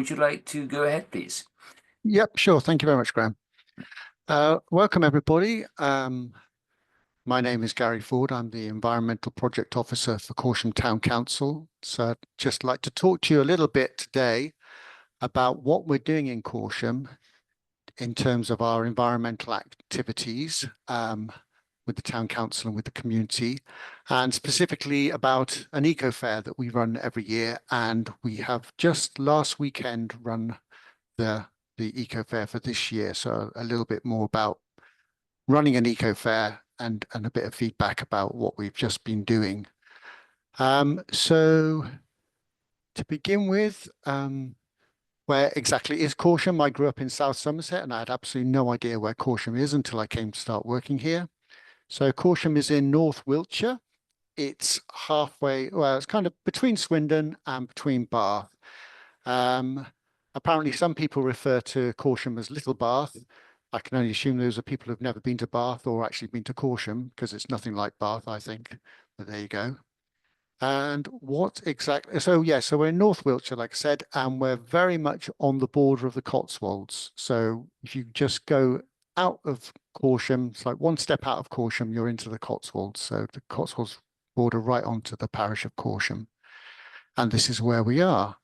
Would you like to go ahead, please? Yep, sure. Thank you very much, Graham. Welcome, everybody. My name is Garry Ford. I'm the Environmental Project Officer for Corsham Town Council. So I'd just like to talk to you a little bit today about what we're doing in Corsham in terms of our environmental activities with the Town Council and with the community, and specifically about an eco fair that we run every year. And we have just last weekend run the eco fair for this year. So a little bit more about running an eco fair and a bit of feedback about what we've just been doing. So to begin with, where exactly is Corsham? I grew up in South Somerset and I had absolutely no idea where Corsham is until I came to start working here. So Corsham is in North Wiltshire. It's halfway, well, it's kind of between Swindon and between Bath. Apparently, some people refer to Corsham as Little Bath. I can only assume those are people who've never been to Bath or actually been to Corsham, because it's nothing like Bath, I think. But there you go. And what exactly? So yeah, so we're in North Wiltshire, like I said, and we're very much on the border of the Cotswolds. So if you just go out of Corsham, it's like one step out of Corsham, you're into the Cotswolds. So the Cotswolds border right onto the parish of Corsham. And this is where we are.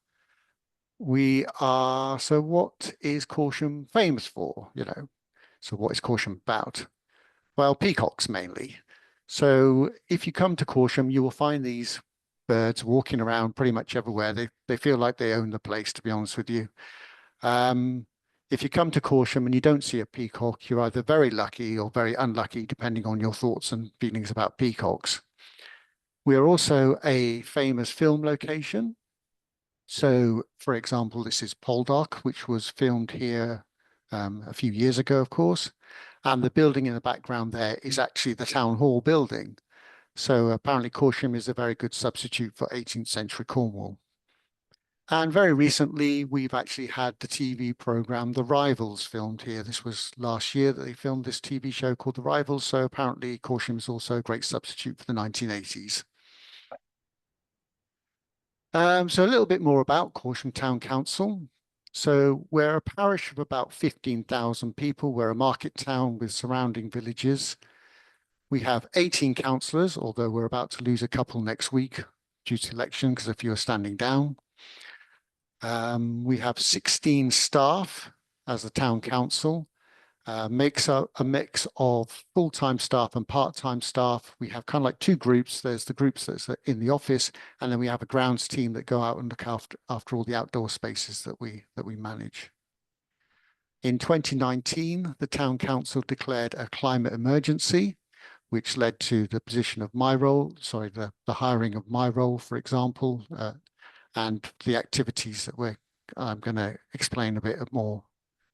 So what is Corsham famous for, So what is Corsham about? Well, peacocks mainly. So if you come to Corsham, you will find these birds walking around pretty much everywhere. They feel like they own the place, to be honest with you. If you come to Corsham and you don't see a peacock, you're either very lucky or very unlucky, depending on your thoughts and feelings about peacocks. We are also a famous film location. So, for example, this is Poldark, which was filmed here a few years ago, of course. And the building in the background there is actually the town hall building. So apparently Corsham is a very good substitute for 18th century Cornwall. And very recently, we've actually had the TV program, The Rivals, filmed here. This was last year that they filmed this TV show called The Rivals. So apparently Corsham is also a great substitute for the 1980s. So a little bit more about Corsham Town Council. So we're a parish of about 15,000 people. We're a market town with surrounding villages. We have 18 councillors, although we're about to lose a couple next week due to election because a few are standing down. We have 16 staff as a town council. Makes a mix of full-time staff and part-time staff. We have kind of like two groups. There's the groups that's in the office, and then we have a grounds team that go out and look after all the outdoor spaces that we manage. In 2019, the town council declared a climate emergency, which led to the position of my role, the hiring of my role, for example, and the activities that I'm going to explain a bit more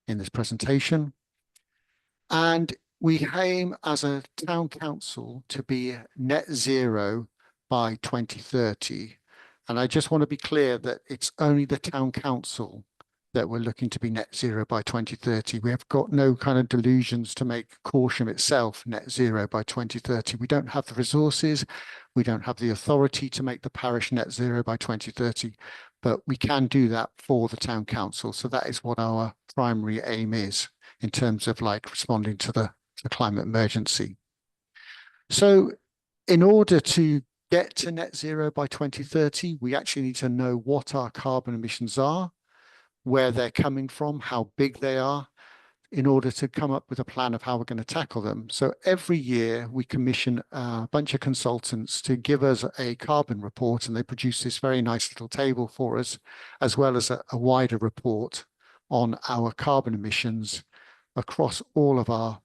in this presentation. And we aim as a town council to be net zero by 2030. And I just want to be clear that it's only the town council that we're looking to be net zero by 2030. We have got no kind of delusions to make Corsham itself net zero by 2030. We don't have the resources, we don't have the authority to make the parish net zero by 2030, but we can do that for the town council. So that is what our primary aim is in terms of responding to the climate emergency. So in order to get to net zero by 2030, we actually need to know what our carbon emissions are, where they're coming from, how big they are, in order to come up with a plan of how we're going to tackle them. So every year we commission a bunch of consultants to give us a carbon report, and they produce this very nice little table for us, as well as a wider report on our carbon emissions across all of our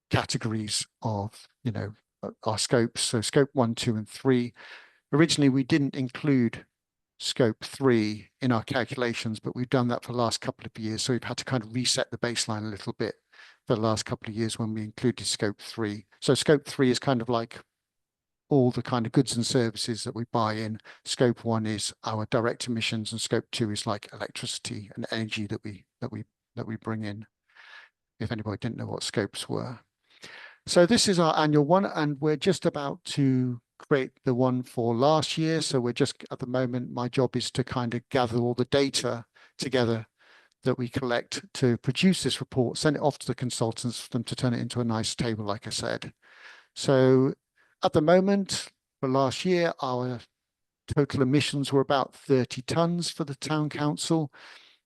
categories of, our scopes. So scope 1, 2, and 3. Originally, we didn't include scope 3 in our calculations, but we've done that for the last couple of years. So we've had to kind of reset the baseline a little bit for the last couple of years when we included scope 3. So scope 3 is kind of like all the kind of goods and services that we buy in. Scope 1 is our direct emissions, and scope 2 is like electricity and energy that we bring in, if anybody didn't know what scopes were. So this is our annual one, and we're just about to create the one for last year. So we're just, at the moment, my job is to kind of gather all the data together that we collect to produce this report, send it off to the consultants for them to turn it into a nice table, like I said. So at the moment, for last year, our total emissions were about 30 tons for the town council.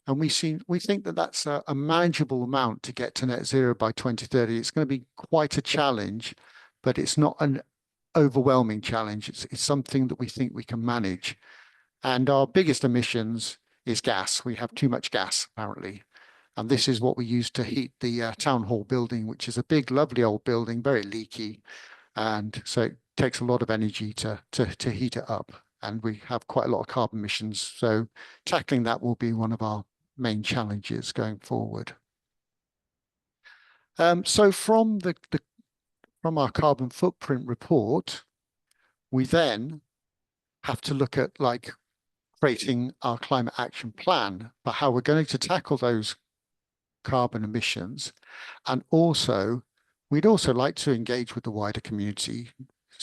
And we think that that's a manageable amount to get to net zero by 2030. It's going to be quite a challenge, but it's not an overwhelming challenge. It's something that we think we can manage. And our biggest emissions is gas. We have too much gas, apparently. And this is what we use to heat the town hall building, which is a big, lovely old building, very leaky. And so it takes a lot of energy to heat it up. And we have quite a lot of carbon emissions. So tackling that will be one of our main challenges going forward. So from our carbon footprint report, we then have to look at like creating our climate action plan for how we're going to tackle those carbon emissions. And also, we'd also like to engage with the wider community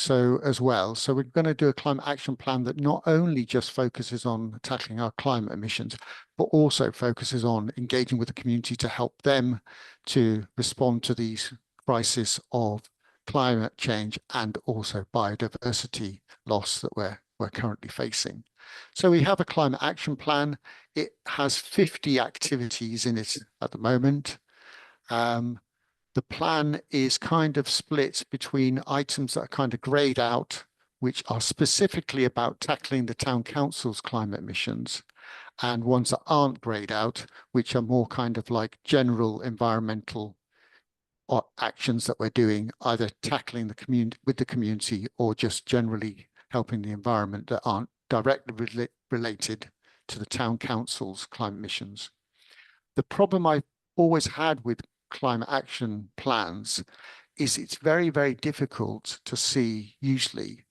as well. So we're going to do a climate action plan that not only just focuses on tackling our climate emissions, but also focuses on engaging with the community to help them to respond to these crises of climate change and also biodiversity loss that we're currently facing. So we have a climate action plan. It has 50 activities in it at the moment. The plan is kind of split between items that are kind of grayed out, which are specifically about tackling the town council's climate emissions, and ones that aren't grayed out, which are more kind of like general environmental actions that we're doing, either tackling the community with the community or just generally helping the environment that aren't directly related to the town council's climate emissions. The problem I've always had with climate action plans is it's very, very difficult to see usually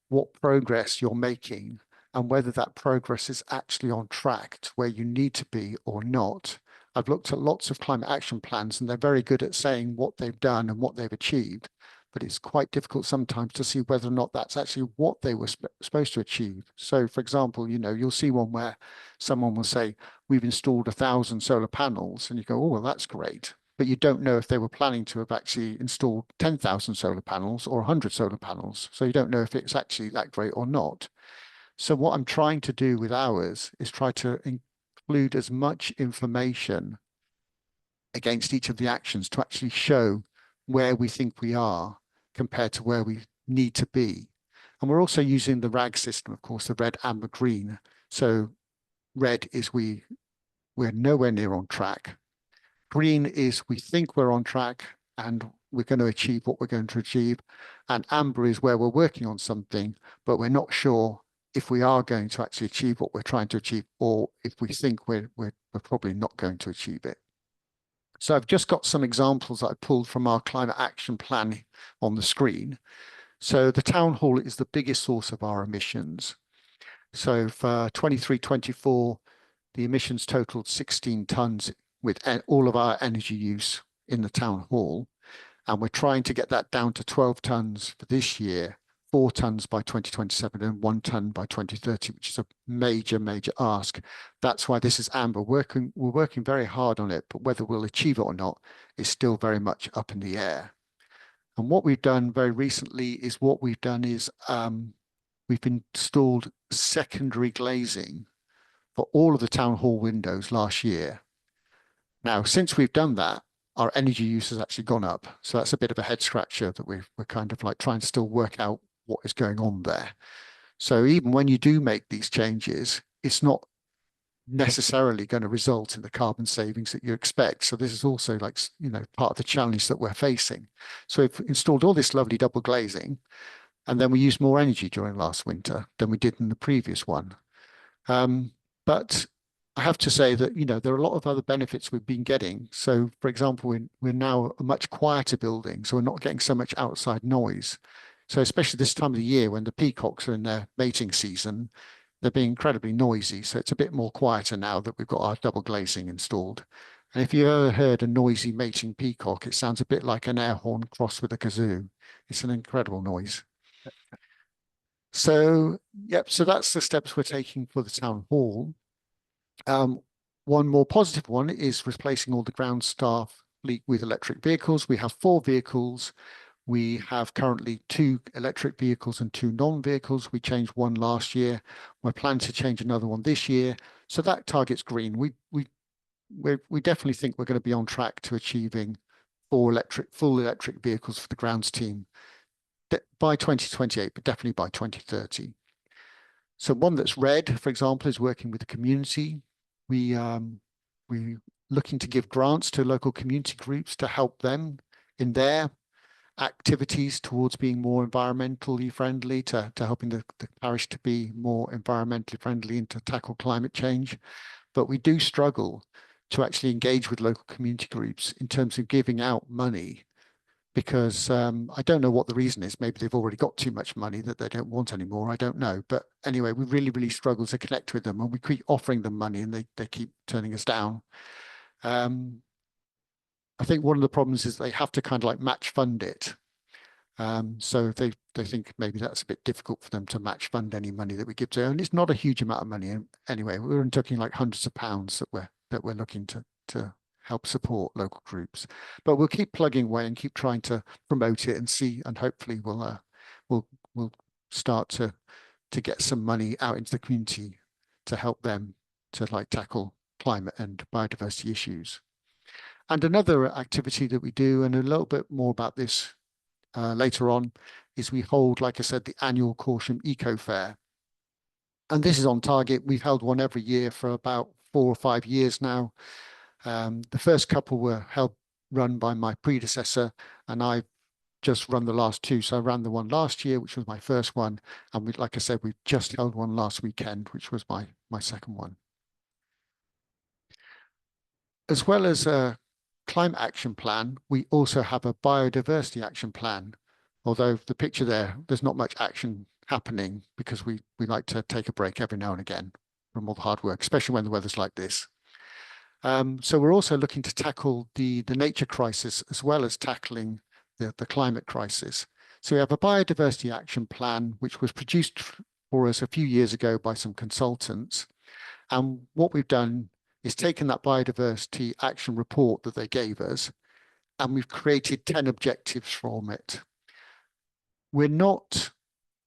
what progress you're making and whether that progress is actually on track to where you need to be or not. I've looked at lots of climate action plans and they're very good at saying what they've done and what they've achieved, but it's quite difficult sometimes to see whether or not that's actually what they were supposed to achieve. So for example, you'll see one where someone will say, we've installed 1,000 solar panels, and you go, oh, well, that's great. But you don't know if they were planning to have actually installed 10,000 solar panels or 100 solar panels. So you don't know if it's actually that great or not. So what I'm trying to do with ours is try to include as much information against each of the actions to actually show where we think we are compared to where we need to be. And we're also using the RAG system, of course, the red, amber, green. So red is we're nowhere near on track. Green is we think we're on track and we're going to achieve what we're going to achieve. And amber is where we're working on something, but we're not sure if we are going to actually achieve what we're trying to achieve, or if we think we're probably not going to achieve it. So I've just got some examples that I pulled from our climate action plan on the screen. So the town hall is the biggest source of our emissions. So for 23-24, the emissions totaled 16 tons with all of our energy use in the town hall. And we're trying to get that down to 12 tons for this year, 4 tons by 2027 and 1 ton by 2030, which is a major, major ask. That's why this is amber. We're working very hard on it, but whether we'll achieve it or not is still very much up in the air. And what we've done very recently is we've installed secondary glazing for all of the town hall windows last year. Now, since we've done that, our energy use has actually gone up. So that's a bit of a head scratcher that we're kind of like trying to still work out what is going on there. So even when you do make these changes, it's not necessarily going to result in the carbon savings that you expect. So this is also like, part of the challenge that we're facing. So we've installed all this lovely double glazing, and then we used more energy during last winter than we did in the previous one. But I have to say that, there are a lot of other benefits we've been getting. So, for example, we're now a much quieter building, so we're not getting so much outside noise. So especially this time of the year when the peacocks are in their mating season, they're being incredibly noisy. So it's a bit more quieter now that we've got our double glazing installed. And if you ever heard a noisy mating peacock, it sounds a bit like an air horn crossed with a kazoo. It's an incredible noise. So, yep, so that's the steps we're taking for the town hall. one more positive one is replacing all the ground staff fleet with electric vehicles. We have 4 vehicles. We have currently 2 electric vehicles and 2 non-vehicles. We changed one last year. We're planning to change another one this year. So that target's green. We definitely think we're going to be on track to achieving 4 full electric vehicles for the grounds team by 2028, but definitely by 2030. So one that's red, for example, is working with the community. We're looking to give grants to local community groups to help them in their activities towards being more environmentally friendly, to helping the parish to be more environmentally friendly and to tackle climate change. But we do struggle to actually engage with local community groups in terms of giving out money, because I don't know what the reason is. Maybe they've already got too much money that they don't want anymore. I don't know. But anyway, we really, really struggle to connect with them, and we keep offering them money and they keep turning us down. I think one of the problems is they have to kind of like match fund it. So they think maybe that's a bit difficult for them to match fund any money that we give to them. And it's not a huge amount of money. And anyway, we're talking like hundreds of pounds that we're looking to help support local groups. But we'll keep plugging away and keep trying to promote it and see, and hopefully we'll start to get some money out into the community to help them to like tackle climate and biodiversity issues. And another activity that we do, and a little bit more about this later on, is we hold, like I said, the annual Corsham Eco Fair. And this is on target. We've held one every year for about 4 or 5 years now. The first couple were run by my predecessor, and I just run the last 2. So I ran the one last year, which was my first one. And like I said, we just held one last weekend, which was my second one. As well as a climate action plan, we also have a biodiversity action plan. Although the picture there's not much action happening because we like to take a break every now and again from all the hard work, especially when the weather's like this. So we're also looking to tackle the nature crisis as well as tackling the climate crisis. So we have a biodiversity action plan, which was produced for us a few years ago by some consultants. And what we've done is taken that biodiversity action report that they gave us, and we've created 10 objectives from it. We're not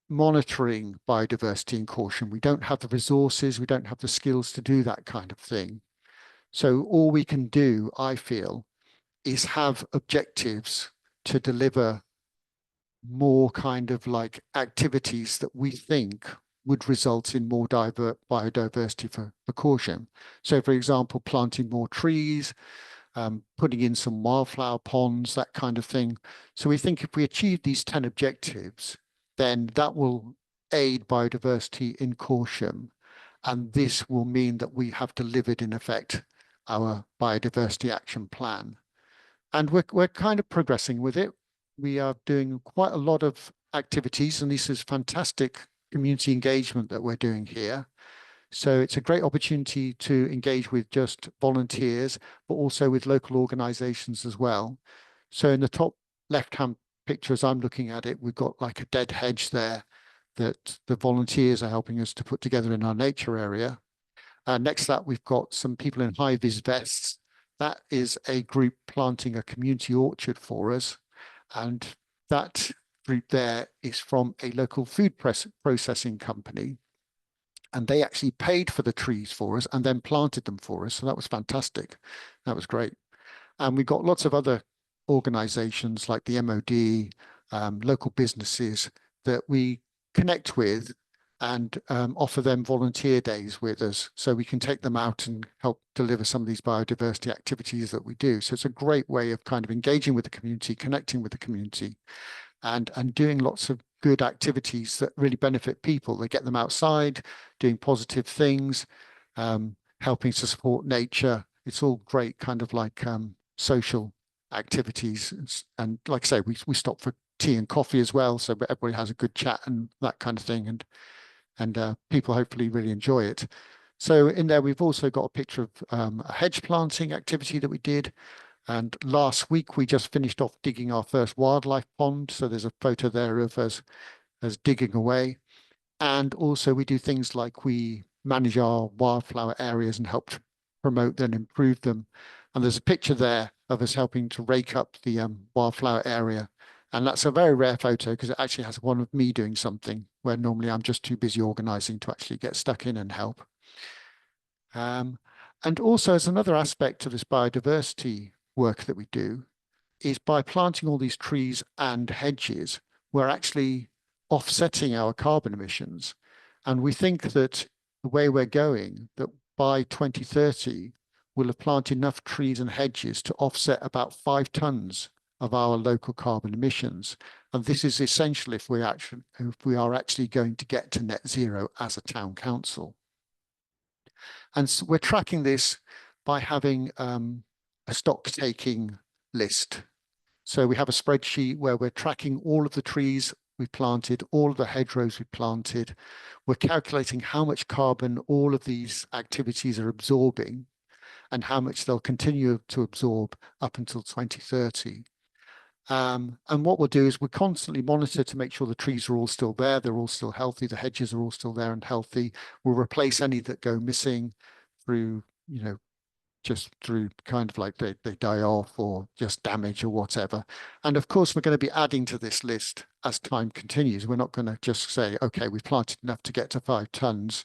monitoring biodiversity in Corsham. We don't have the resources, we don't have the skills to do that kind of thing. So all we can do, I feel, is have objectives to deliver more kind of like activities that we think would result in more biodiversity for Corsham. So for example, planting more trees, putting in some wildflower ponds, that kind of thing. So we think if we achieve these 10 objectives, then that will aid biodiversity in Corsham. And this will mean that we have delivered, in effect, our biodiversity action plan. And we're kind of progressing with it. We are doing quite a lot of activities, and this is fantastic community engagement that we're doing here. So it's a great opportunity to engage with just volunteers, but also with local organizations as well. So in the top left-hand picture, as I'm looking at it, we've got like a dead hedge there that the volunteers are helping us to put together in our nature area. Next to that, we've got some people in high-vis vests. That is a group planting a community orchard for us. And that group there is from a local food processing company. And they actually paid for the trees for us and then planted them for us. So that was fantastic. That was great. And we got lots of other organizations like the MOD, local businesses that we connect with and offer them volunteer days with us so we can take them out and help deliver some of these biodiversity activities that we do. So it's a great way of kind of engaging with the community, connecting with the community, and doing lots of good activities that really benefit people. They get them outside, doing positive things, helping to support nature. It's all great kind of like social activities. And like I say, we stop for tea and coffee as well, so everybody has a good chat and that kind of thing. And people hopefully really enjoy it. So in there, we've also got a picture of a hedge planting activity that we did. And last week, we just finished off digging our first wildlife pond. So there's a photo there of us digging away. And also we do things like we manage our wildflower areas and help promote and improve them. And there's a picture there of us helping to rake up the wildflower area. And that's a very rare photo because it actually has one of me doing something where normally I'm just too busy organizing to actually get stuck in and help. And also as another aspect of this biodiversity work that we do is by planting all these trees and hedges, we're actually offsetting our carbon emissions. And we think that the way we're going, that by 2030, we'll have planted enough trees and hedges to offset about 5 tons of our local carbon emissions. And this is essential if we are actually going to get to net zero as a town council. And so we're tracking this by having a stock taking list. So we have a spreadsheet where we're tracking all of the trees we planted, all of the hedgerows we planted. We're calculating how much carbon all of these activities are absorbing and how much they'll continue to absorb up until 2030. And what we'll do is we'll constantly monitor to make sure the trees are all still there, they're all still healthy, the hedges are all still there and healthy. We'll replace any that go missing through, just through kind of like they die off or just damage or whatever. And of course, we're going to be adding to this list as time continues. We're not going to just say, okay, we've planted enough to get to 5 tons.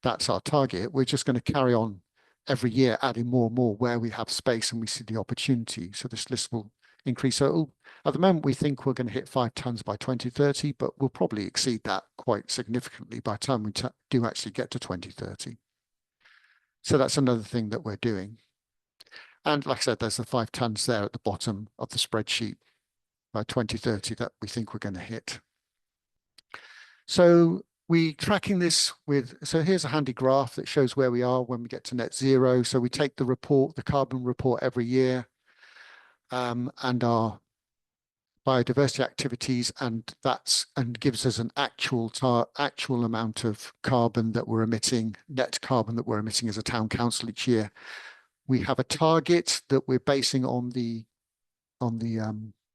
That's our target. We're just going to carry on every year, adding more and more where we have space and we see the opportunity. So this list will increase. So at the moment, we think we're going to hit 5 tons by 2030, but we'll probably exceed that quite significantly by the time we do actually get to 2030. So that's another thing that we're doing. And like I said, there's the 5 tons there at the bottom of the spreadsheet by 2030 that we think we're going to hit. So we're tracking this so here's a handy graph that shows where we are when we get to net zero. So we take the report, the carbon report every year, and our biodiversity activities, and gives us an actual amount of carbon that we're emitting, net carbon that we're emitting as a town council each year. We have a target that we're basing on the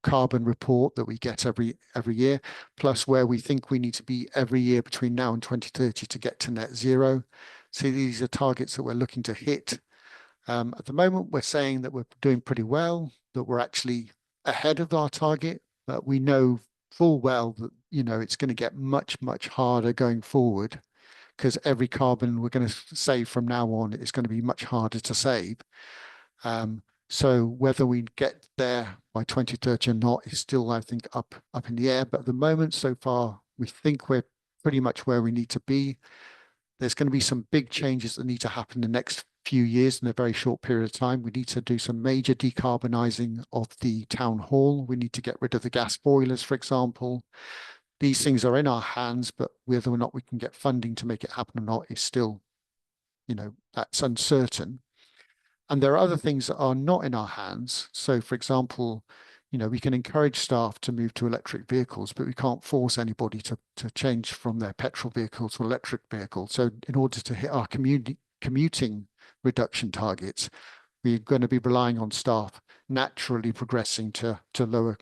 carbon report that we get every year, plus where we think we need to be every year between now and 2030 to get to net zero. So these are targets that we're looking to hit. At the moment, we're saying that we're doing pretty well, that we're actually ahead of our target, but we know full well that, it's going to get much, much harder going forward because every carbon we're going to save from now on is going to be much harder to save. So whether we get there by 2030 or not is still, I think, up in the air. But at the moment, so far, we think we're pretty much where we need to be. There's going to be some big changes that need to happen in the next few years in a very short period of time. We need to do some major decarbonising of the town hall. We need to get rid of the gas boilers, for example. These things are in our hands, but whether or not we can get funding to make it happen or not is still, that's uncertain. And there are other things that are not in our hands. So, for example, we can encourage staff to move to electric vehicles, but we can't force anybody to change from their petrol vehicle to electric vehicle. So in order to hit our commuting reduction targets, we're going to be relying on staff naturally progressing to lower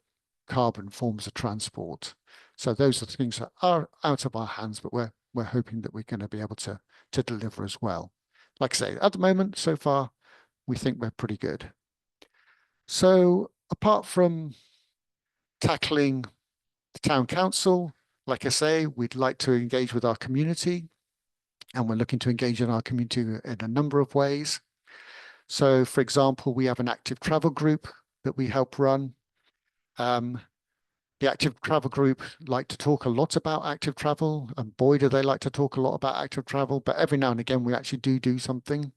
carbon forms of transport. So those are the things that are out of our hands, but we're hoping that we're going to be able to deliver as well. Like I say, at the moment, so far, we think we're pretty good. So apart from tackling the town council, like I say, we'd like to engage with our community, and we're looking to engage in our community in a number of ways. So, for example, we have an active travel group that we help run. The active travel group like to talk a lot about active travel, and boy, do they like to talk a lot about active travel, but every now and again, we actually do something.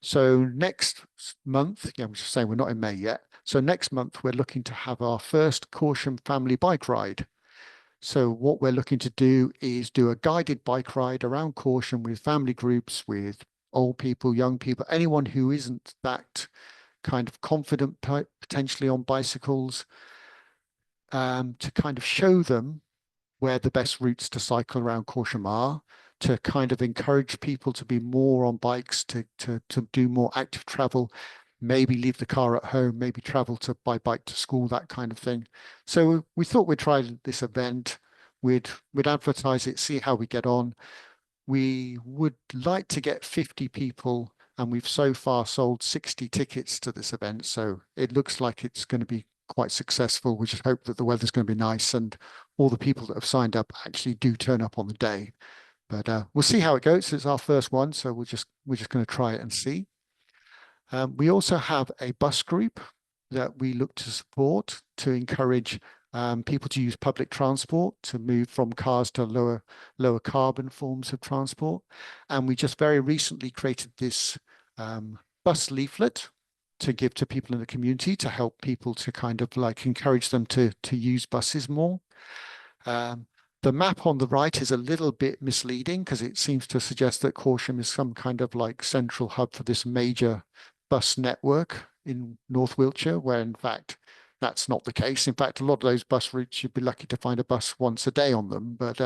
So next month, I'm just saying we're not in May yet. So next month, we're looking to have our first Corsham family bike ride. So what we're looking to do is do a guided bike ride around Corsham with family groups, with old people, young people, anyone who isn't that kind of confident potentially on bicycles, to kind of show them where the best routes to cycle around Corsham are, to kind of encourage people to be more on bikes, to do more active travel, maybe leave the car at home, maybe travel by bike to school, that kind of thing. So we thought we'd try this event, we'd advertise it, see how we get on. We would like to get 50 people and we've so far sold 60 tickets to this event. So it looks like it's going to be quite successful. We just hope that the weather's going to be nice and all the people that have signed up actually do turn up on the day. But we'll see how it goes. It's our first one, so we're just going to try it and see. We also have a bus group that we look to support to encourage people to use public transport, to move from cars to lower carbon forms of transport. And we just very recently created this bus leaflet to give to people in the community to help people to kind of like encourage them to use buses more. The map on the right is a little bit misleading because it seems to suggest that Corsham is some kind of like central hub for this major bus network in North Wiltshire, where in fact that's not the case. In fact, a lot of those bus routes, you'd be lucky to find a bus once a day on them. But,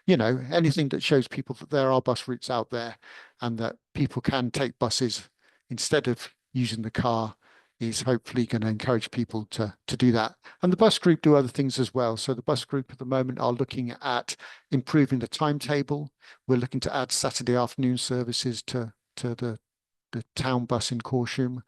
you know, anything that shows people that there are bus routes out there and that people can take buses instead of using the car is hopefully going to encourage people to do that. And the bus group do other things as well. So the bus group at the moment are looking at improving the timetable. We're looking to add Saturday afternoon services to the town bus in Corsham.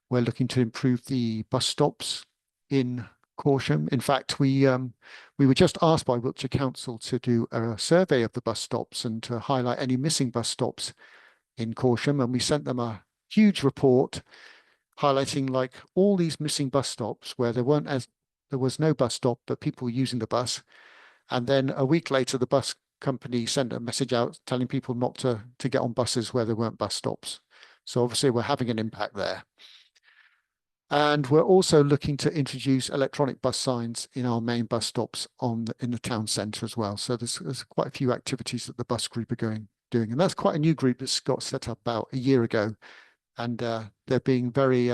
We're looking to improve the bus stops in Corsham. In fact, we were just asked by Wiltshire Council to do a survey of the bus stops and to highlight any missing bus stops in Corsham. And we sent them a huge report highlighting like all these missing bus stops where there was no bus stop, but people were using the bus. And then a week later, the bus company sent a message out telling people not to get on buses where there weren't bus stops. So obviously we're having an impact there. And we're also looking to introduce electronic bus signs in our main bus stops in the town centre as well. So there's quite a few activities that the bus group are doing. And that's quite a new group that's got set up about a year ago. And they're being very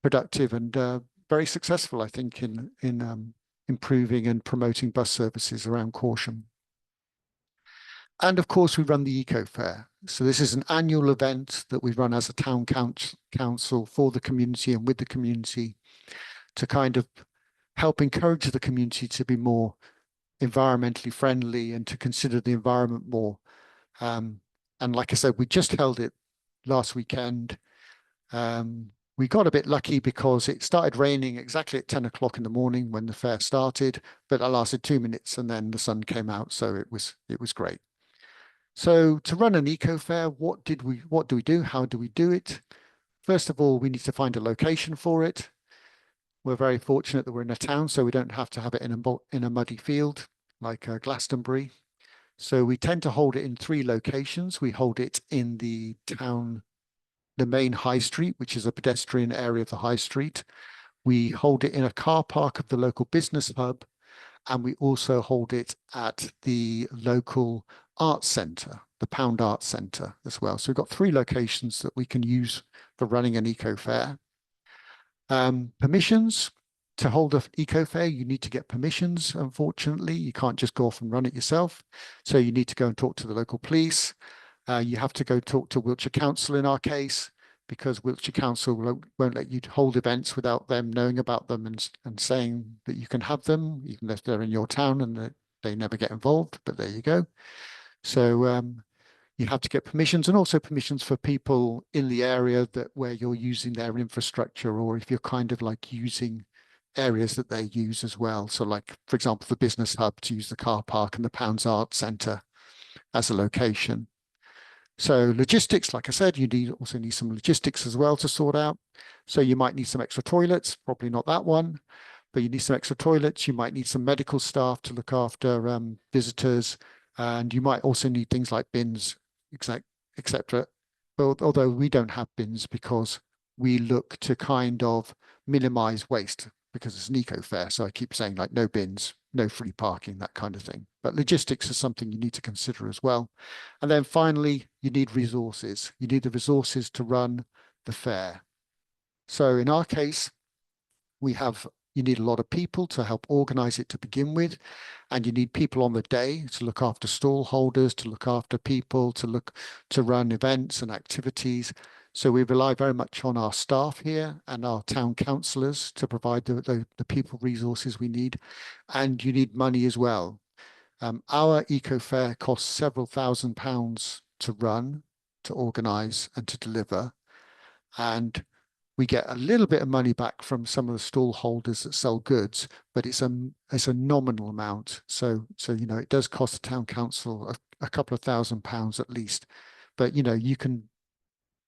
productive and very successful, I think, in improving and promoting bus services around Corsham. And of course, we run the Eco Fair. So this is an annual event that we run as a town council for the community and with the community to kind of help encourage the community to be more environmentally friendly and to consider the environment more. And like I said, we just held it last weekend. We got a bit lucky because it started raining exactly at 10 o'clock in the morning when the fair started, but it lasted 2 minutes and then the sun came out. So it was great. So to run an eco fair, what do we do? How do we do it? First of all, we need to find a location for it. We're very fortunate that we're in a town, so we don't have to have it in a muddy field like Glastonbury. So we tend to hold it in 3 locations. We hold it in the town, the main high street, which is a pedestrian area of the high street. We hold it in a car park of the local business hub, and we also hold it at the local arts centre, the Pound Arts Centre as well. So we've got 3 locations that we can use for running an eco fair. Permissions to hold an eco fair, you need to get permissions. Unfortunately, you can't just go off and run it yourself. So you need to go and talk to the local police. You have to go talk to Wiltshire Council in our case, because Wiltshire Council won't let you hold events without them knowing about them and saying that you can have them, even if they're in your town and they never get involved. But there you go. So you have to get permissions, and also permissions for people in the area where you're using their infrastructure, or if you're kind of like using areas that they use as well. So like, for example, the business hub to use the car park and the Pounds Arts Centre as a location. So logistics, like I said, you also need some logistics as well to sort out. So you might need some extra toilets, probably not that one, but you need some extra toilets. You might need some medical staff to look after visitors. And you might also need things like bins, etc. Although we don't have bins because we look to kind of minimize waste because it's an eco fair. So I keep saying like no bins, no free parking, that kind of thing. But logistics is something you need to consider as well. And then finally, you need resources. You need the resources to run the fair. So in our case, you need a lot of people to help organize it to begin with. And you need people on the day to look after stall holders, to look after people, to run events and activities. So we rely very much on our staff here and our town councillors to provide the people resources we need. And you need money as well. Our eco fair costs several £1000s to run. to organize and to deliver. And we get a little bit of money back from some of the stall holders that sell goods, but it's a nominal amount. So it does cost the town council a couple of £1,000 at least. But you can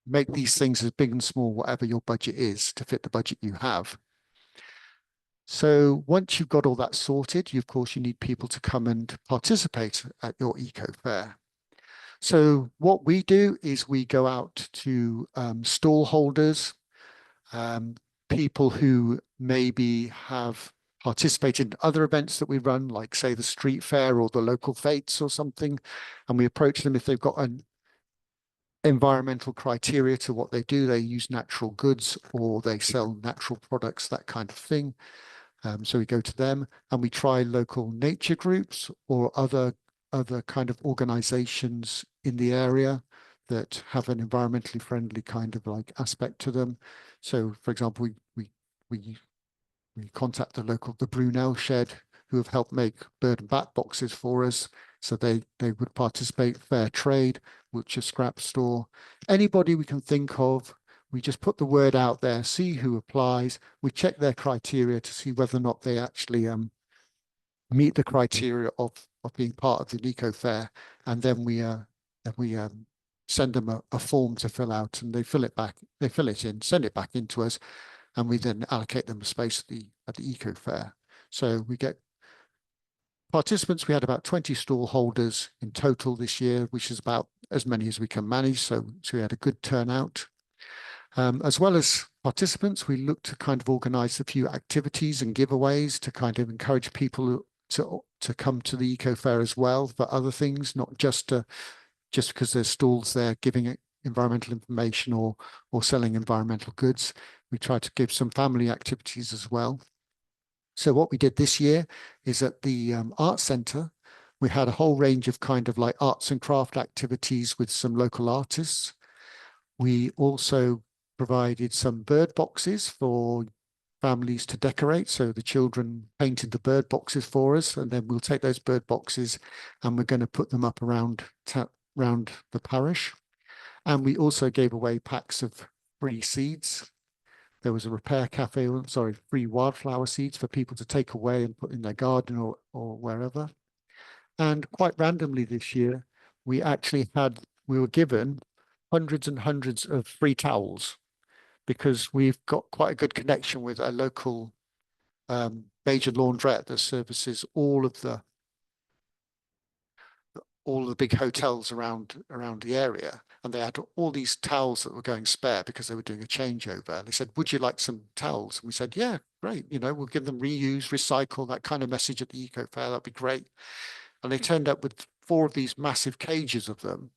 make these things as big and small, whatever your budget is, to fit the budget you have. So once you've got all that sorted, of course, you need people to come and participate at your eco fair. So what we do is we go out to stall holders, people who maybe have participated in other events that we run, like say the street fair or the local fetes or something, and we approach them if they've got an environmental criteria to what they do. They use natural goods or they sell natural products, that kind of thing. So we go to them and we try local nature groups or other kind of organizations in the area that have an environmentally friendly kind of like aspect to them. So for example, we contact the Brunel Shed, who have helped make bird and bat boxes for us. So they would participate. Fair Trade, which is scrap store. Anybody we can think of, we just put the word out there, see who applies. We check their criteria to see whether or not they actually meet the criteria of being part of the eco fair, and then we send them a form to fill out, and they fill it in, send it back into us, and we then allocate them a space at the eco fair. So we get participants. We had about 20 stall holders in total this year, which is about as many as we can manage. So we had a good turnout. As well as participants, we look to kind of organize a few activities and giveaways to kind of encourage people to come to the eco fair as well for other things, not just because there's stalls there giving environmental information or selling environmental goods. We try to give some family activities as well. So what we did this year is at the art centre, we had a whole range of kind of like arts and craft activities with some local artists. We also provided some bird boxes for families to decorate. So the children painted the bird boxes for us, and then we'll take those bird boxes and we're going to put them up around the parish. And we also gave away packs of free seeds. There was a repair cafe, free wildflower seeds for people to take away and put in their garden or wherever. And quite randomly this year, we were given hundreds and hundreds of free towels because we've got quite a good connection with a local major laundrette that services all of the big hotels around the area. And they had all these towels that were going spare because they were doing a changeover. And they said, would you like some towels? And we said, yeah, great. We'll give them reuse, recycle, that kind of message at the eco fair. That'd be great. And they turned up with 4 of these massive cages of them.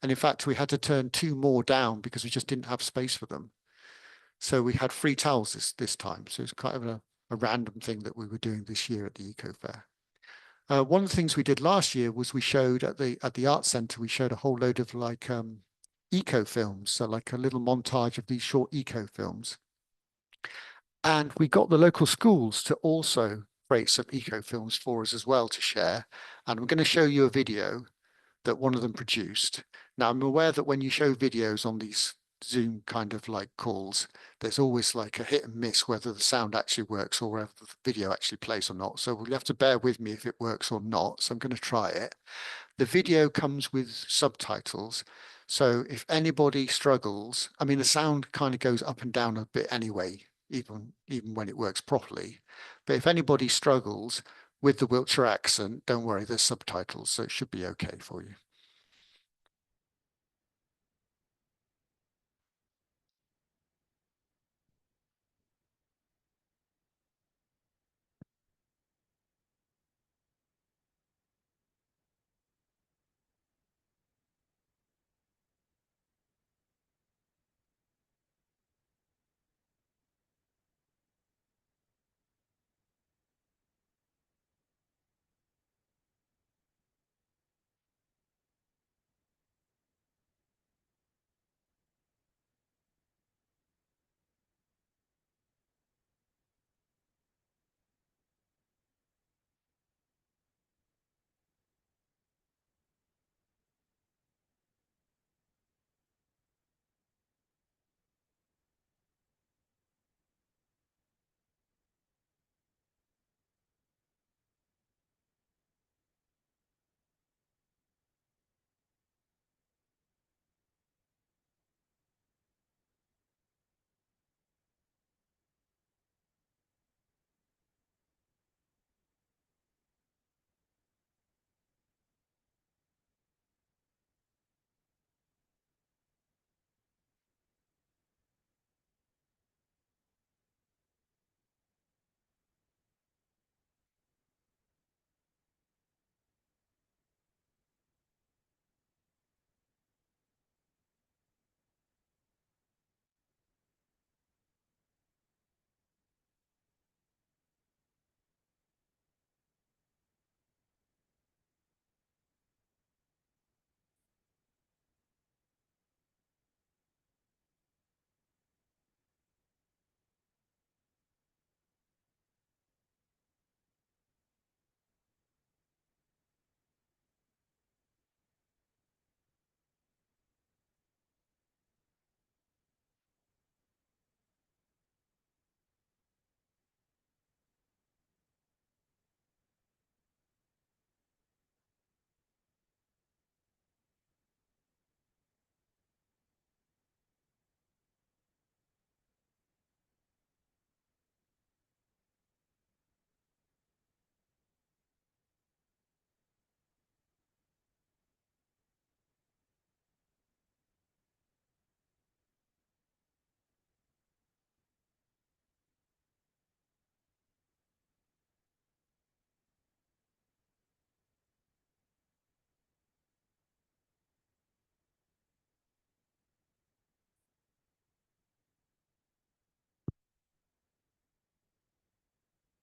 And in fact, we had to turn 2 more down because we just didn't have space for them. So we had free towels this time. So it's kind of a random thing that we were doing this year at the eco fair. One of the things we did last year was we showed at the art centre, we showed a whole load of like eco films. So like a little montage of these short eco films. And we got the local schools to also create some eco films for us as well to share. And I'm going to show you a video that one of them produced. Now, I'm aware that when you show videos on these Zoom kind of like calls, there's always like a hit and miss whether the sound actually works or whether the video actually plays or not. So you'll have to bear with me if it works or not. So I'm going to try it. The video comes with subtitles. So if anybody struggles, I mean, the sound kind of goes up and down a bit anyway, even when it works properly. But if anybody struggles with the Wiltshire accent, don't worry, there's subtitles, so it should be okay for you.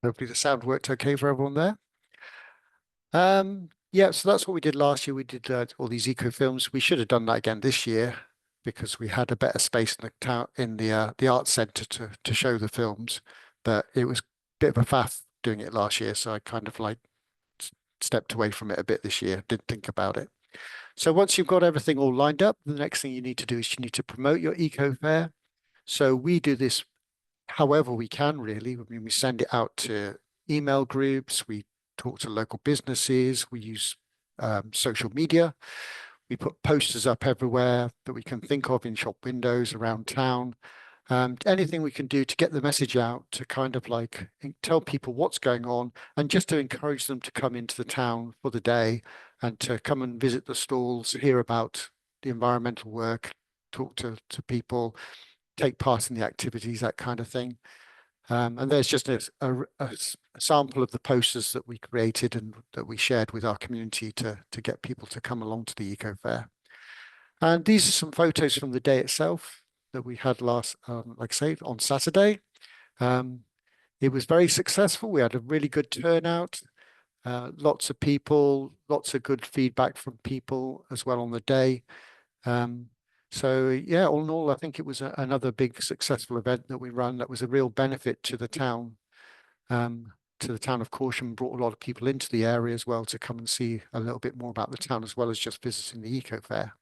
Hopefully the sound worked okay for everyone there. Yeah, so that's what we did last year. We did all these eco films. We should have done that again this year because we had a better space in the town in the arts centre to show the films. But it was a bit of a faff doing it last year, so I kind of like stepped away from it a bit this year. Didn't think about it. So once you've got everything all lined up, the next thing you need to do is you need to promote your eco fair. So we do this however we can, really. I mean, we send it out to email groups, we talk to local businesses, we use social media, we put posters up everywhere that we can think of in shop windows around town. Anything we can do to get the message out, to kind of like tell people what's going on, and just to encourage them to come into the town for the day and to come and visit the stalls, hear about the environmental work, talk to people, take part in the activities, that kind of thing. And there's just a sample of the posters that we created and that we shared with our community to get people to come along to the eco fair. And these are some photos from the day itself that we had last, like I say, on Saturday. It was very successful. We had a really good turnout, lots of people, lots of good feedback from people as well on the day. So yeah, all in all, I think it was another big successful event that we run that was a real benefit to the town, of Corsham, brought a lot of people into the area as well to come and see a little bit more about the town as well as just visiting the eco fair.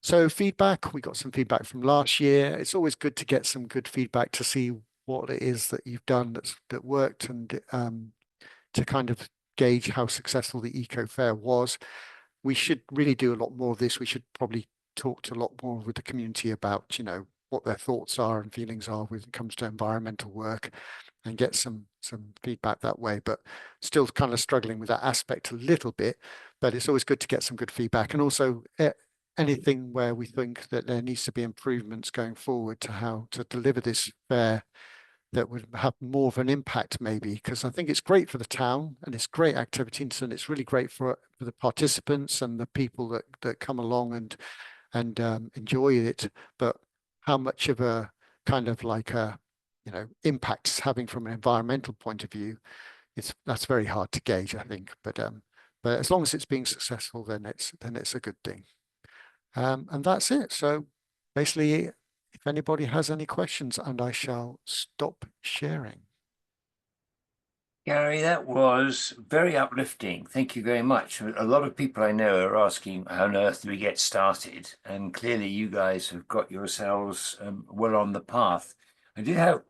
So feedback, we got some feedback from last year. It's always good to get some good feedback to see what it is that you've done that worked, and to kind of gauge how successful the eco fair was. We should really do a lot more of this. We should probably talk to a lot more with the community about, what their thoughts are and feelings are when it comes to environmental work, and get some feedback that way. But still kind of struggling with that aspect a little bit. But it's always good to get some good feedback, and also anything where we think that there needs to be improvements going forward to how to deliver this fair that would have more of an impact, maybe, because I think it's great for the town and it's great activities, and it's really great for the participants and the people that come along and enjoy it. But how much of a kind of like a impact it's having from an environmental point of view, that's very hard to gauge, I think. But as long as it's being successful, then it's a good thing. And that's it. So basically, if anybody has any questions, and I shall stop sharing. Gary, that was very uplifting. Thank you very much. A lot of people I know are asking, how on earth do we get started? And clearly you guys have got yourselves well on the path. I did have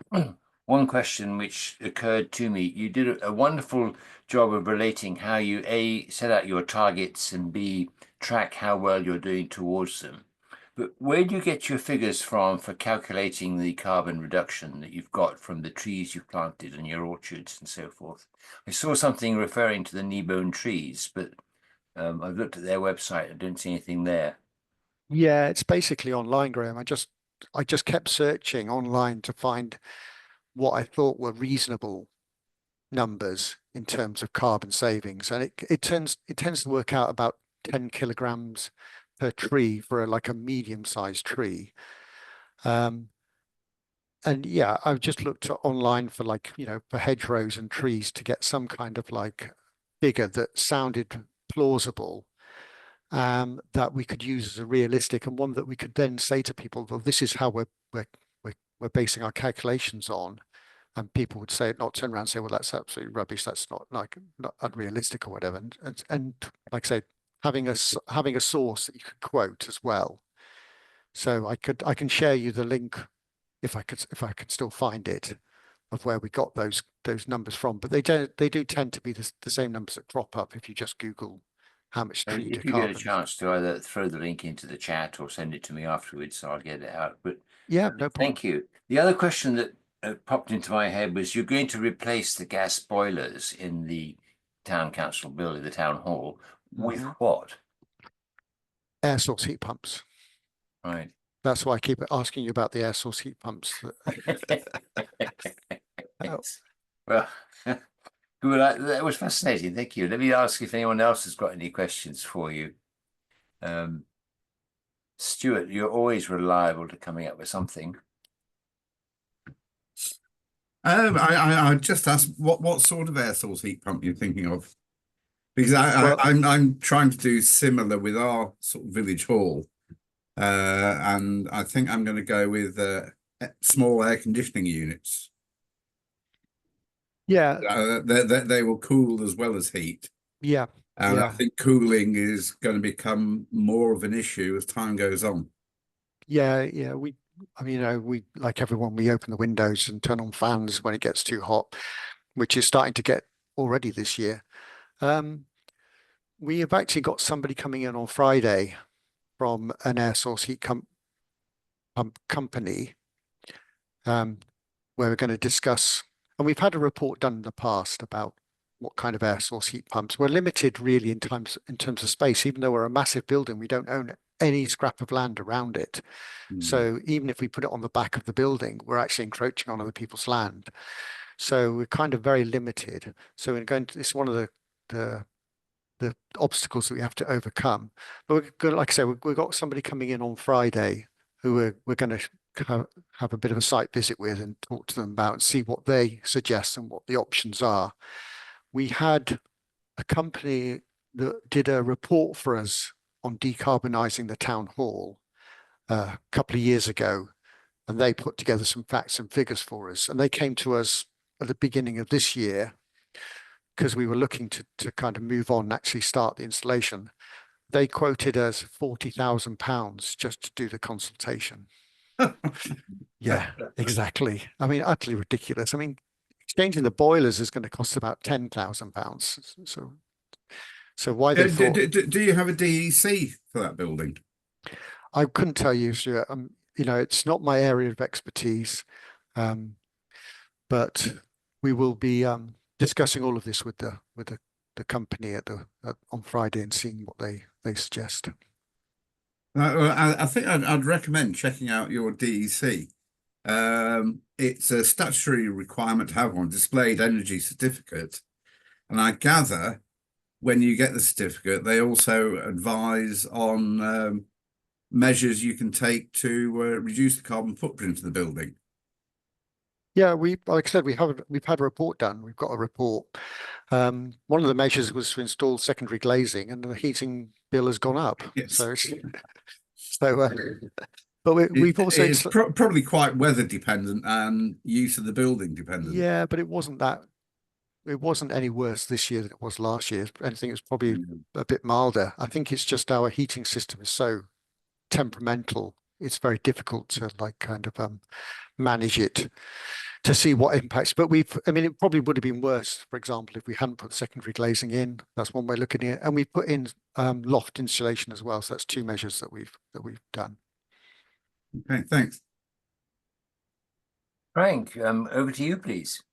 one question which occurred to me. You did a wonderful job of relating how you, A, set out your targets, and B, track how well you're doing towards them. But where do you get your figures from for calculating the carbon reduction that you've got from the trees you've planted and your orchards and so forth? I saw something referring to the knee-bone trees, but I've looked at their website and don't see anything there. Yeah, it's basically online, Graham. I just kept searching online to find what I thought were reasonable numbers in terms of carbon savings, and it tends to work out about 10 kilograms per tree for like a medium-sized tree. And yeah, I've just looked online for like, for hedgerows and trees to get some kind of like figure that sounded plausible, that we could use as a realistic, and one that we could then say to people, well, this is how we're basing our calculations on. And people would say, not turn around and say, well, that's absolutely rubbish. That's not unrealistic or whatever. And like I said, having a source that you could quote as well. So I can share you the link if I could still find it, of where we got those numbers from. But they do tend to be the same numbers that crop up if you just Google how much tree to If you get a carbon. chance to either throw the link into the chat or send it to me afterwards, so I'll get it out. But Yeah, no problem. thank you. The other question that popped into my head was, you're going to replace the gas boilers in the town council building, the town hall, with what? Air source heat pumps. Right. That's why I keep asking you about the air source heat pumps. Oh, Well, good. That was fascinating. Thank you. Let me ask if anyone else has got any questions for you. Stuart, you're always reliable to coming up with something. I just asked what sort of air source heat pump you're thinking of, because Well, I'm trying to do similar with our sort of village hall, and I think I'm going to go with small air conditioning units. yeah, They will cool as well as heat, yeah, and I yeah, think cooling is going to become more of an issue as time goes on. yeah. I mean, we, like everyone, we open the windows and turn on fans when it gets too hot, which is starting to get already this year. Um, we have actually got somebody coming in on Friday from an air source heat pump company, um, where we're going to discuss, and we've had a report done in the past about what kind of air source heat pumps. We're limited really in terms of space, even though we're a massive building, we don't own any scrap of land around it. Mm. So even if we put it on the back of the building, we're actually encroaching on other people's land. So we're kind of very limited. So we're going to, it's one of the the obstacles that we have to overcome. But we're going, like I say, we've got somebody coming in on Friday who we're going to have a bit of a site visit with and talk to them about and see what they suggest and what the options are. We had a company that did a report for us on decarbonising the town hall a couple of years ago, and they put together some facts and figures for us. And they came to us at the beginning of this year because we were looking to kind of move on and actually start the installation. They quoted us £40,000 just to do the consultation. Yeah, exactly. I mean, utterly ridiculous. I mean, exchanging the boilers is going to cost about £10,000. So why they thought, Do you have a DEC for that building? I couldn't tell you, Stuart. It's not my area of expertise, um, but we will be discussing all of this with the company on Friday and seeing what they suggest. I think I'd recommend checking out your DEC. It's a statutory requirement to have one, displayed energy certificate. And I gather when you get the certificate, they also advise on measures you can take to reduce the carbon footprint of the building. Yeah, like I said, we've had a report done. We've got a report. One of the measures was to install secondary glazing, and the heating bill has gone up. Yes. So, but we've also it's probably quite weather dependent and use of the building dependent. Yeah, but it wasn't that. It wasn't any worse this year than it was last year. If anything, it's probably a bit milder. I think it's just our heating system is so temperamental. It's very difficult to like kind of manage it to see what impacts. But I mean, it probably would have been worse, for example, if we hadn't put secondary glazing in. That's one way of looking at it. And we put in loft insulation as well. So that's two measures that we've done. Okay, thanks. Frank, over to you, please.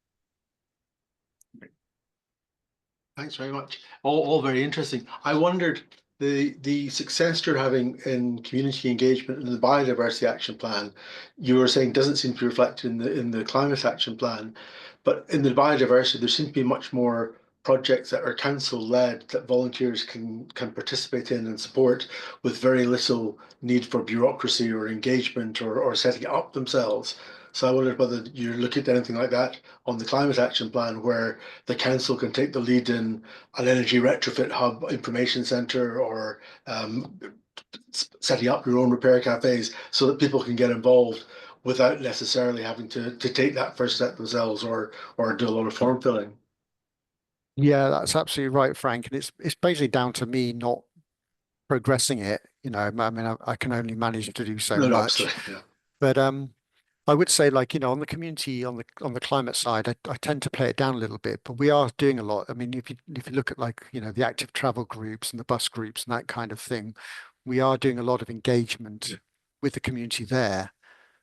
Thanks very much. All very interesting. I wondered the success you're having in community engagement in the biodiversity action plan, you were saying doesn't seem to be reflected in the climate action plan, but in the biodiversity there seems to be much more projects that are council led that volunteers can participate in and support with very little need for bureaucracy or engagement or setting it up themselves. So I wondered whether you look at anything like that on the climate action plan where the council can take the lead in an energy retrofit hub information centre or setting up your own repair cafes so that people can get involved without necessarily having to take that first step themselves or do a lot of form filling. Yeah, that's absolutely right, Frank. And it's basically down to me not progressing it. I mean, I can only manage to do so much. Yeah. But I would say, like, on the community, on the climate side, I tend to play it down a little bit, but we are doing a lot. I mean, if you look at like, the active travel groups and the bus groups and that kind of thing, we are doing a lot of engagement with the community there.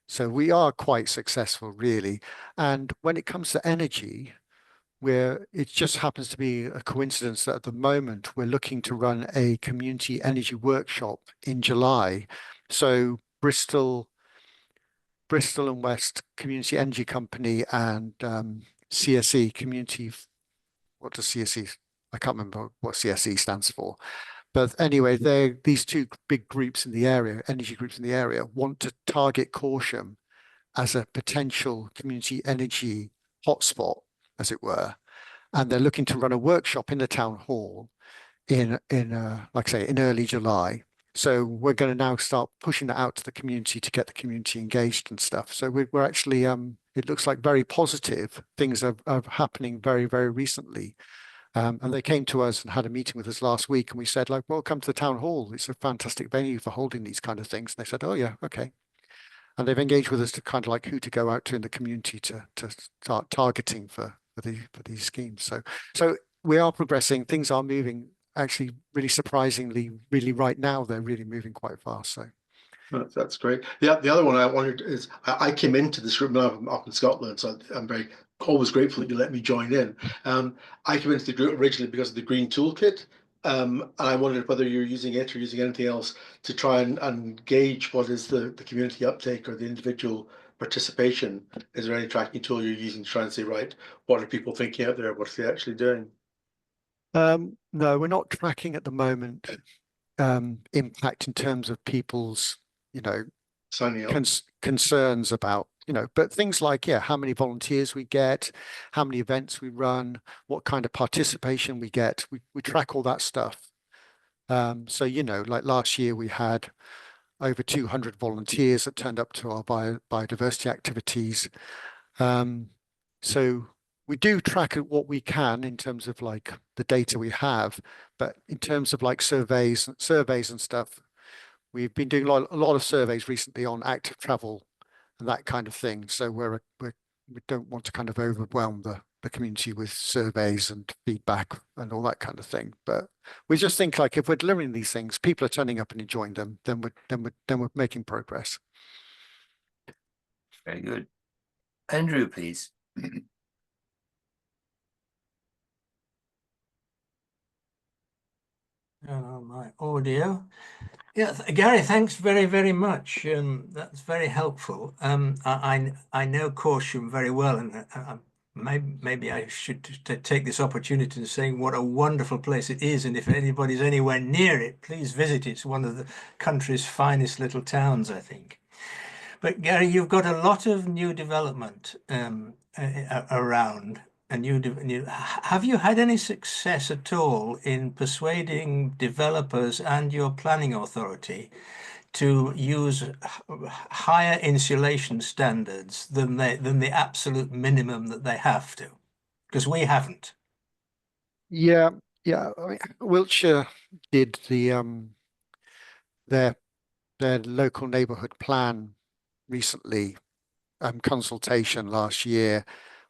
So we are quite successful, really. And when it comes to energy, where it just happens to be a coincidence that at the moment we're looking to run a community energy workshop in July. So Bristol and West Community Energy Company and CSE Community. What does CSE? I can't remember what CSE stands for. But anyway, these two big groups in the area, energy groups in the area, want to target Corsham as a potential community energy hotspot, as it were, and they're looking to run a workshop in the town hall in like I say, in early July. So we're going to now start pushing that out to the community to get the community engaged and stuff. So we're actually, it looks like very positive things are happening very, very recently. And they came to us and had a meeting with us last week, and we said, like, well, come to the town hall. It's a fantastic venue for holding these kind of things. And they said, oh yeah, okay. And they've engaged with us to kind of like who to go out to in the community to start targeting for these schemes. So we are progressing. Things are moving. Actually, really surprisingly, really right now, they're really moving quite fast. So that's great. The other one I wondered is I came into this group now up in Scotland, so I'm very always grateful that you let me join in. I came into the group originally because of the Green Toolkit, and I wondered whether you're using it or using anything else to try and gauge what is the community uptake or the individual participation. Is there any tracking tool you're using to try and say, right, what are people thinking out there? What are they actually doing? no, we're not tracking at the moment impact in terms of people's, Signing up. concerns about, but things like, yeah, how many volunteers we get, how many events we run, what kind of participation we get. We track all that stuff. So, like last year we had over 200 volunteers that turned up to our biodiversity activities. So we do track what we can in terms of like the data we have, but in terms of like surveys and stuff, we've been doing a lot of surveys recently on active travel and that kind of thing. So we don't want to kind of overwhelm the community with surveys and feedback and all that kind of thing. But we just think like if we're delivering these things, people are turning up and enjoying them, then we're making progress. Very good. Andrew, please. My audio. Yeah, Gary, thanks very, very much. That's very helpful. I know Corsham very well, and maybe I should take this opportunity to say what a wonderful place it is. And if anybody's anywhere near it, please visit. It's one of the country's finest little towns, I think. But Gary, you've got a lot of new development around. And have you had any success at all in persuading developers and your planning authority to use higher insulation standards than the absolute minimum that they have to? Because we haven't. Yeah. I mean, Wiltshire did their local neighbourhood plan recently, consultation last year,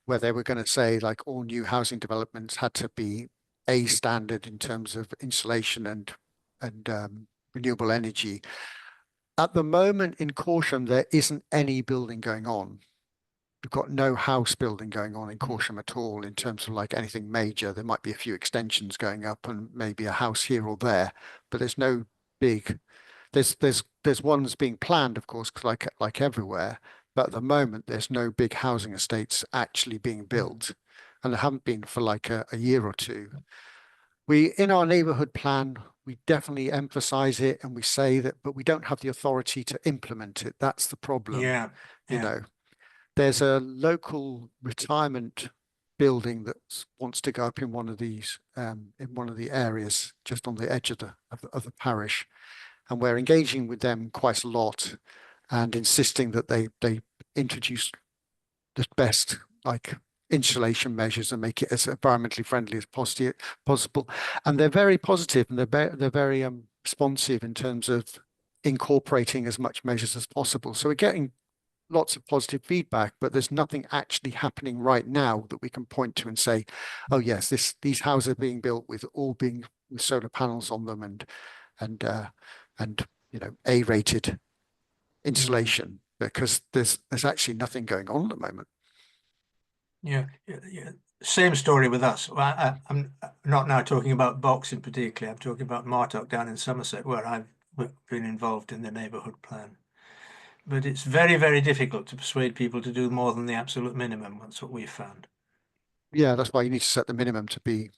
where they were going to say like all new housing developments had to be A standard in terms of insulation and renewable energy. At the moment in Corsham, there isn't any building going on. We've got no house building going on in Corsham at all in terms of like anything major. There might be a few extensions going up and maybe a house here or there, but there's no big. There's ones being planned, of course, like everywhere. But at the moment, there's no big housing estates actually being built, and there haven't been for like a year or two. In our neighbourhood plan, we definitely emphasize it and we say that, but we don't have the authority to implement it. That's the problem. Yeah. There's a local retirement building that wants to go up in one of these, in one of the areas just on the edge of the parish, and we're engaging with them quite a lot and insisting that they introduce the best like insulation measures and make it as environmentally friendly as possible. And they're very positive and they're very responsive in terms of incorporating as much measures as possible. So we're getting lots of positive feedback, but there's nothing actually happening right now that we can point to and say, oh yes, these houses are being built with solar panels on them and A-rated insulation, because there's actually nothing going on at the moment. Yeah. Same story with us. Well, I'm not now talking about Box in particular. I'm talking about Martock down in Somerset, where I've been involved in the neighbourhood plan. But it's very, very difficult to persuade people to do more than the absolute minimum. That's what we've found. Yeah, that's why you need to set the minimum to be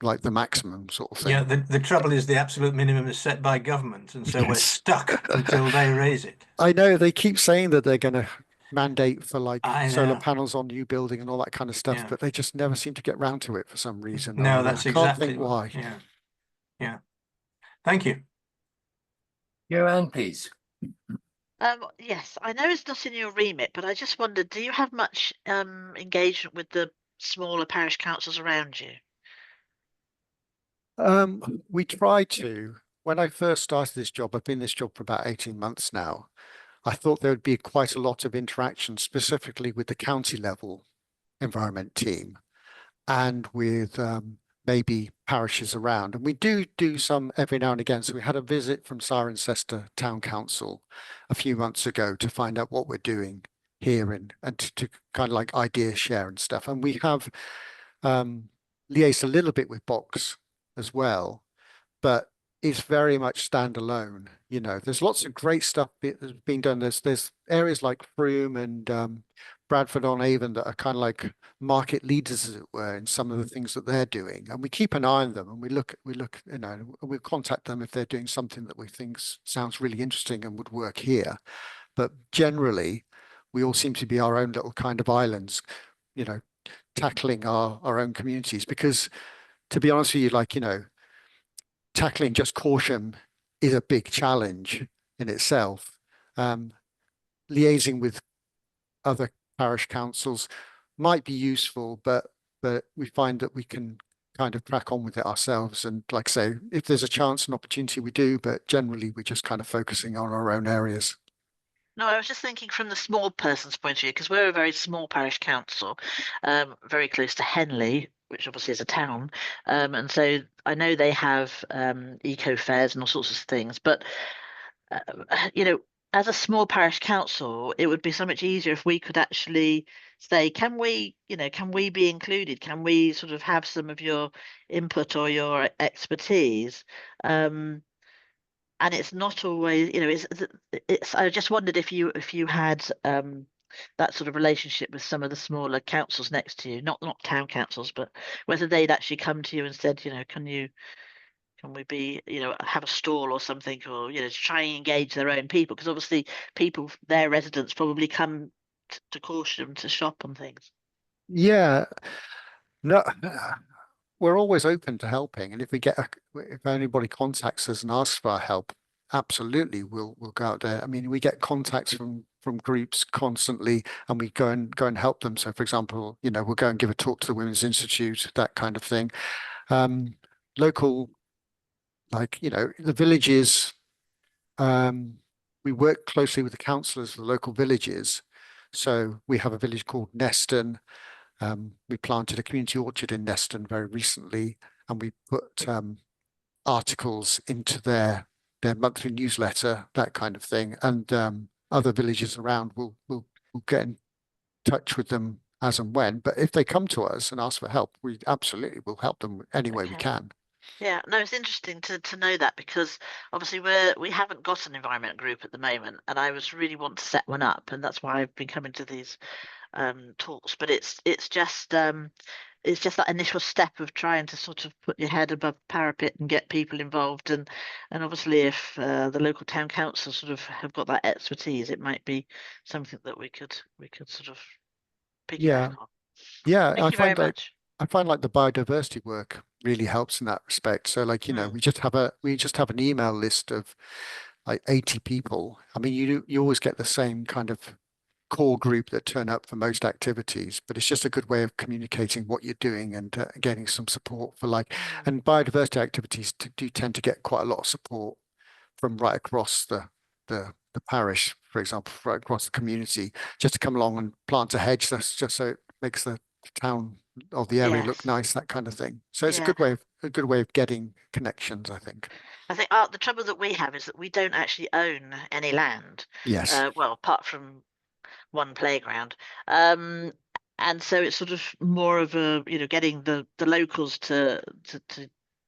like the maximum sort of thing. Yeah, the trouble is the absolute minimum is set by government, and so we're stuck until they raise it. I know they keep saying that they're going to mandate for like I solar know. panels on new building and all that kind of stuff, Yeah. but they just never seem to get round to it for some reason. No, I that's can't exactly think why. Yeah. Yeah. Thank you. Joanne, please. Yes, I know it's not in your remit, but I just wondered, do you have much engagement with the smaller parish councils around you? We try to. When I first started this job, I've been in this job for about 18 months now. I thought there would be quite a lot of interaction, specifically with the county level environment team and with maybe parishes around. And we do some every now and again. So we had a visit from Cirencester Town Council a few months ago to find out what we're doing here and to kind of like idea share and stuff. And we have liaised a little bit with Box as well, but it's very much standalone. You know, there's lots of great stuff that's being done. There's areas like Frome and Bradford on Avon that are kind of like market leaders, as it were, in some of the things that they're doing. And we keep an eye on them, and we look, you know, we contact them if they're doing something that we think sounds really interesting and would work here. But generally, we all seem to be our own little kind of islands, you know, tackling our own communities. Because to be honest with you, like, you know, tackling just Corsham is a big challenge in itself. Liaising with other parish councils might be useful, but we find that we can kind of crack on with it ourselves. And like I say, if there's a chance and opportunity, we do, but generally we're just kind of focusing on our own areas. No, I was just thinking from the small person's point of view, because we're a very small parish council, very close to Henley, which obviously is a town. And so I know they have eco fairs and all sorts of things, but you know, as a small parish council, it would be so much easier if we could actually say, can we, you know, can we be included? Can we sort of have some of your input or your expertise? And it's not always, you know, it's I just wondered if you had that sort of relationship with some of the smaller councils next to you, not town councils, but whether they'd actually come to you and said, you know, can we be, you know, have a stall or something, or, you know, to try and engage their own people, because obviously people, their residents probably come to Corsham to shop and things. Yeah, no, we're always open to helping. And if if anybody contacts us and asks for our help, absolutely, we'll go out there. I mean, we get contacts from groups constantly, and we go and help them. So, for example, you know, we'll go and give a talk to the Women's Institute, that kind of thing. Local, like, you know, the villages, we work closely with the councillors of the local villages. So we have a village called Neston. We planted a community orchard in Neston very recently, and we put articles into their monthly newsletter, that kind of thing. And other villages around will get in touch with them as and when. But if they come to us and ask for help, we absolutely will help them any way we can. Yeah, no, it's interesting to know that, because obviously we haven't got an environment group at the moment, and I was really want to set one up, and that's why I've been coming to these talks. But it's just that initial step of trying to sort of put your head above the parapet and get people involved, and obviously if the local town council sort of have got that expertise, it might be something that we could sort of piggyback on. Yeah, Thank you very much. I find like the biodiversity work really helps in that respect. So like, you know, we just have an email list of like 80 people. I mean, you always get the same kind of core group that turn up for most activities, but it's just a good way of communicating what you're doing and getting some support for like, and biodiversity activities do tend to get quite a lot of support from right across the parish, for example, right across the community, just to come along and plant a hedge. That's just so it makes the town of the area look nice, that kind of thing. So it's a good way of getting connections, I think. I think the trouble that we have is that we don't actually own any land. Yes. Well, apart from one playground. And so it's sort of more of a, you know, getting the locals to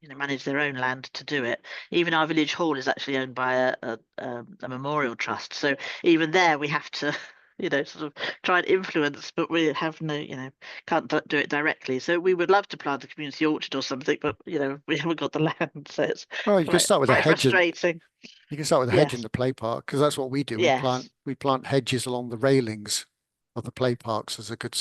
you know, manage their own land to do it. Even our village hall is actually owned by a memorial trust. So even there we have to, you know, sort of try and influence, but we have no, you know, can't do it directly. So we would love to plant a community orchard or something, but, you know, we haven't got the land. So it's well, you can start with a hedge. Frustrating. You can start with a hedge in the play park, because that's what we do. Yes. We plant hedges along the railings of the play parks as a good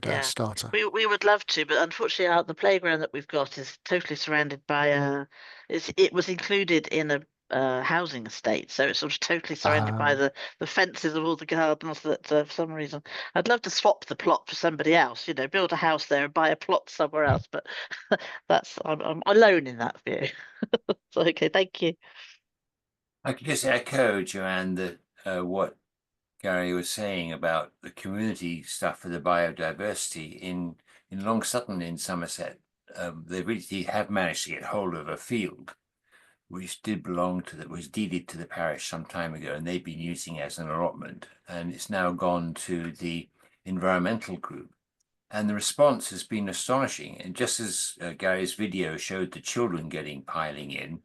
Yeah. starter. We would love to, but unfortunately, out the playground that we've got is totally surrounded by it was included in a housing estate, so it's sort of totally surrounded by the fences of all the gardens. That for some reason, I'd love to swap the plot for somebody else. You know, build a house there and buy a plot somewhere else. But I'm alone in that view. So okay, thank you. I could just echo, Joanne, that what Garry was saying about the community stuff for the biodiversity in Long Sutton in Somerset. They really have managed to get hold of a field which did belong to was deeded to the parish some time ago, and they've been using it as an allotment, and it's now gone to the environmental group. And the response has been astonishing. And just as Gary's video showed the children piling in,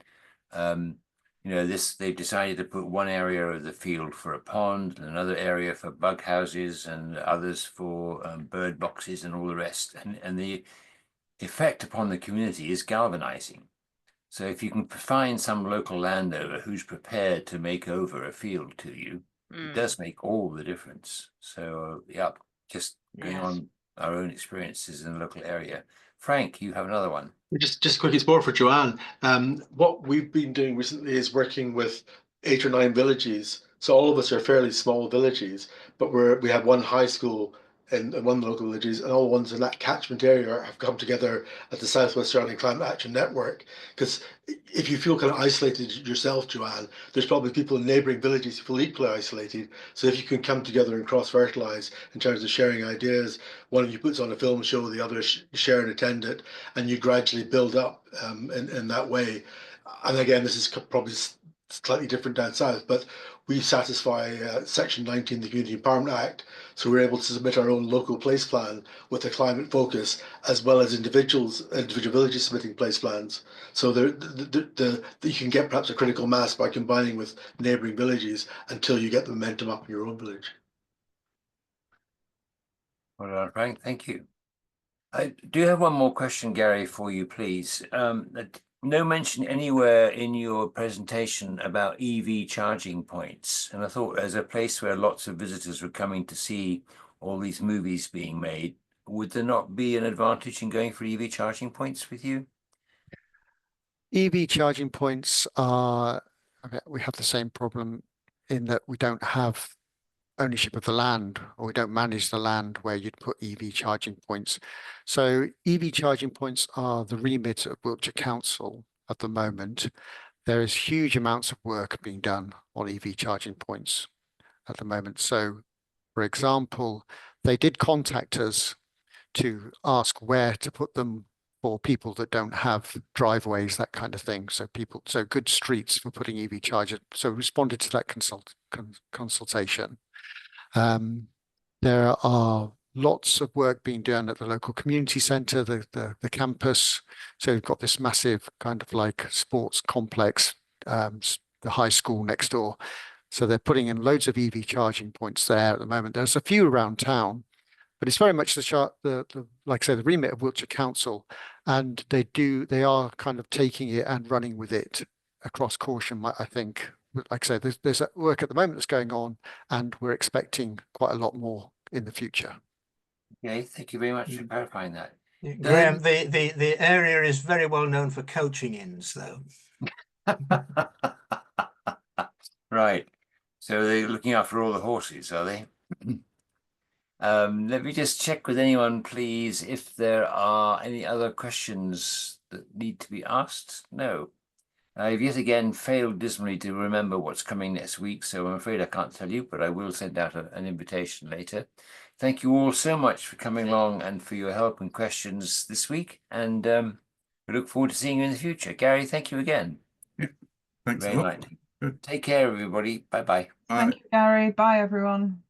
they've decided to put one area of the field for a pond, and another area for bug houses, and others for bird boxes, and all the rest. And the effect upon the community is galvanizing. So if you can find some local landowner who's prepared to make over a field to you, it does make all the difference. So just going on our own experiences in the local area. Frank, you have another one. Just quickly, it's more for Joanne. What we've been doing recently is working with 8 or 9 villages. So all of us are fairly small villages, but we have one high school in one of the local villages, and all the ones in that catchment area have come together at the Southwest Surrounding Climate Action Network. Because if you feel kind of isolated yourself, Joanne, there's probably people in neighbouring villages who feel equally isolated. So if you can come together and cross-fertilise in terms of sharing ideas, one of you puts on a film show, the other share and attend it, and you gradually build up in that way. And again, this is probably slightly different down south, but we satisfy Section 19 of the Community Empowerment Act, so we're able to submit our own local place plan with a climate focus, as well as individual villages submitting place plans. So you can get perhaps a critical mass by combining with neighbouring villages until you get the momentum up in your own village. Well done, Frank. Thank you. I do have one more question, Garry, for you, please. No mention anywhere in your presentation about EV charging points. And I thought as a place where lots of visitors were coming to see all these movies being made, would there not be an advantage in going for EV charging points with you? EV charging points we have the same problem in that we don't have ownership of the land, or we don't manage the land where you'd put EV charging points. So EV charging points are the remit of Wiltshire Council at the moment. There is huge amounts of work being done on EV charging points at the moment. So, for example, they did contact us to ask where to put them for people that don't have driveways, that kind of thing. So good streets for putting EV chargers. So responded to that consultation. There are lots of work being done at the local community centre, the campus. So we've got this massive kind of like sports complex, the high school next door. So they're putting in loads of EV charging points there at the moment. There's a few around town, but it's very much like I say, the remit of Wiltshire Council, and they are kind of taking it and running with it across Corsham, I think. Like I say, there's work at the moment that's going on, and we're expecting quite a lot more in the future. Okay, thank you very much for clarifying that. Graham, the area is very well known for coaching inns, though. Right. So they're looking after all the horses, are they? Let me just check with anyone, please, if there are any other questions that need to be asked. No. I've yet again failed dismally to remember what's coming next week, so I'm afraid I can't tell you, but I will send out an invitation later. Thank you all so much for coming along and for your help and questions this week, and we look forward to seeing you in the future. Garry, thank you again. Yeah, thanks Very a lot. much. Take care, everybody. Bye-bye. Thank you, Garry. Bye, everyone.